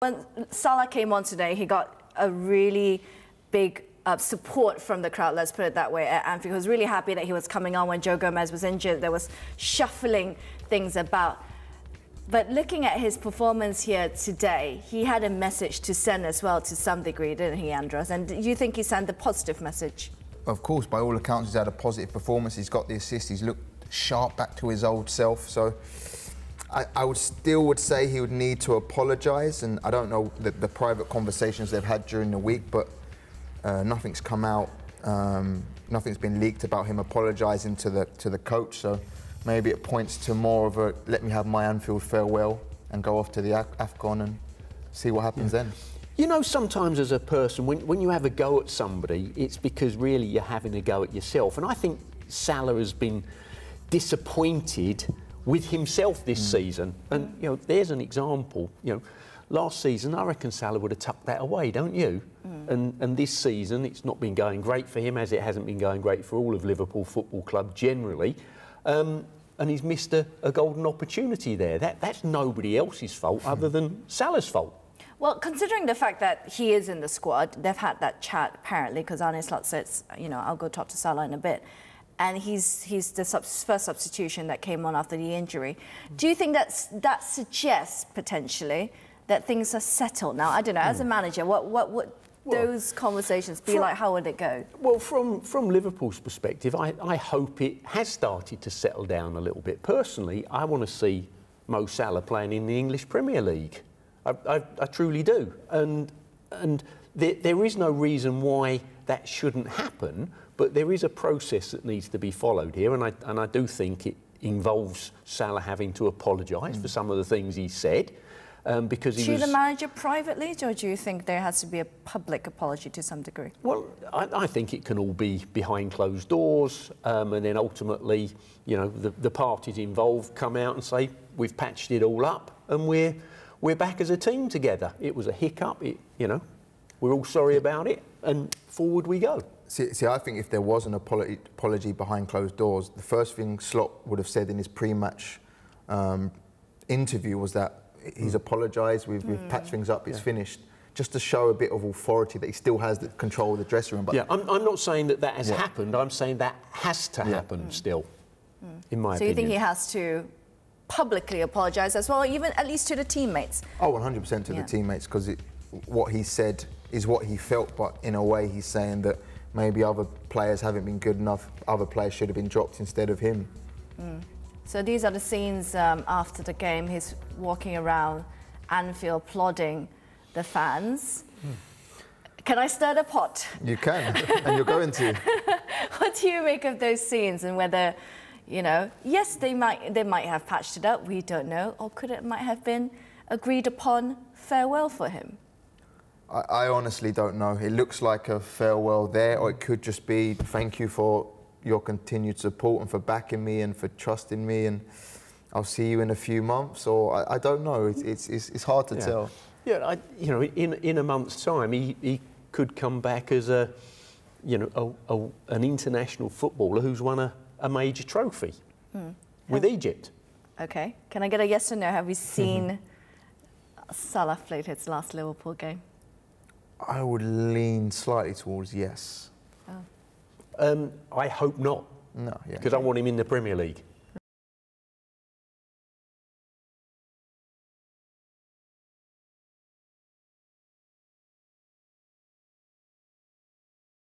When Salah came on today, he got a really big support from the crowd, let's put it that way, at Anfield. He was really happy that he was coming on when Joe Gomez was injured. There was shuffling things about. But looking at his performance here today, he had a message to send as well to some degree, didn't he, Andros? And do you think he sent a positive message? Of course, by all accounts, he's had a positive performance. He's got the assist. He's looked sharp back to his old self. So I would still say he would need to apologise. And I don't know the private conversations they've had during the week, but nothing's come out. Nothing's been leaked about him apologising to the coach. So maybe it points to more of a let me have my Anfield farewell and go off to the AFCON and see what happens then. You know, sometimes as a person, when you have a go at somebody, it's because really you're having a go at yourself. And I think Salah has been disappointed with himself this season. And, you know, there's an example. You know, last season, I reckon Salah would have tucked that away, don't you? And this season, it's not been going great for him, as it hasn't been going great for all of Liverpool Football Club generally. And he's missed a golden opportunity there. That's nobody else's fault other than Salah's fault. Well, considering the fact that he is in the squad, they've had that chat apparently, because Arne Slot says, you know, I'll go talk to Salah in a bit. And he's the first substitution that came on after the injury. Do you think that suggests potentially that things are settled now? I don't know. As a manager, what would those conversations be like? How would it go? Well, from Liverpool's perspective, I hope it has started to settle down a little bit. Personally, I want to see Mo Salah playing in the English Premier League. I truly do. And there is no reason why that shouldn't happen. But there is a process that needs to be followed here, and I do think it involves Salah having to apologise for some of the things he said, because he was... To the manager privately, or do you think there has to be a public apology to some degree? Well, I think it can all be behind closed doors, and then ultimately, you know, the parties involved come out and say, we've patched it all up, and we're back as a team together. It was a hiccup, you know, we're all sorry about it, and forward we go. See, I think if there was an apology behind closed doors, the first thing Slot would have said in his pre-match interview was that he's apologised, we've patched things up, it's finished, just to show a bit of authority that he still has the control of the dressing room. But yeah, I'm not saying that has happened, I'm saying that has to happen still, in my opinion. So you think he has to publicly apologise as well, even at least to the teammates? Oh, 100% to the teammates, because what he said is what he felt, but in a way he's saying that maybe other players haven't been good enough, other players should have been dropped instead of him. So these are the scenes after the game. He's walking around Anfield applauding the fans. Can I stir the pot? You can, and you're going to. What do you make of those scenes, and whether, you know, yes, they might have patched it up, we don't know, or might have been agreed upon farewell for him? I honestly don't know. It looks like a farewell there, or it could just be thank you for your continued support and for backing me and for trusting me, and I'll see you in a few months, or I don't know. It's hard to tell. Yeah, you know, in a month's time, he could come back as an international footballer who's won a major trophy with Egypt. Okay. Can I get a yes or no? Have we seen Salah play his last Liverpool game? I would lean slightly towards yes. I hope not. No, yeah. Because I want him in the Premier League.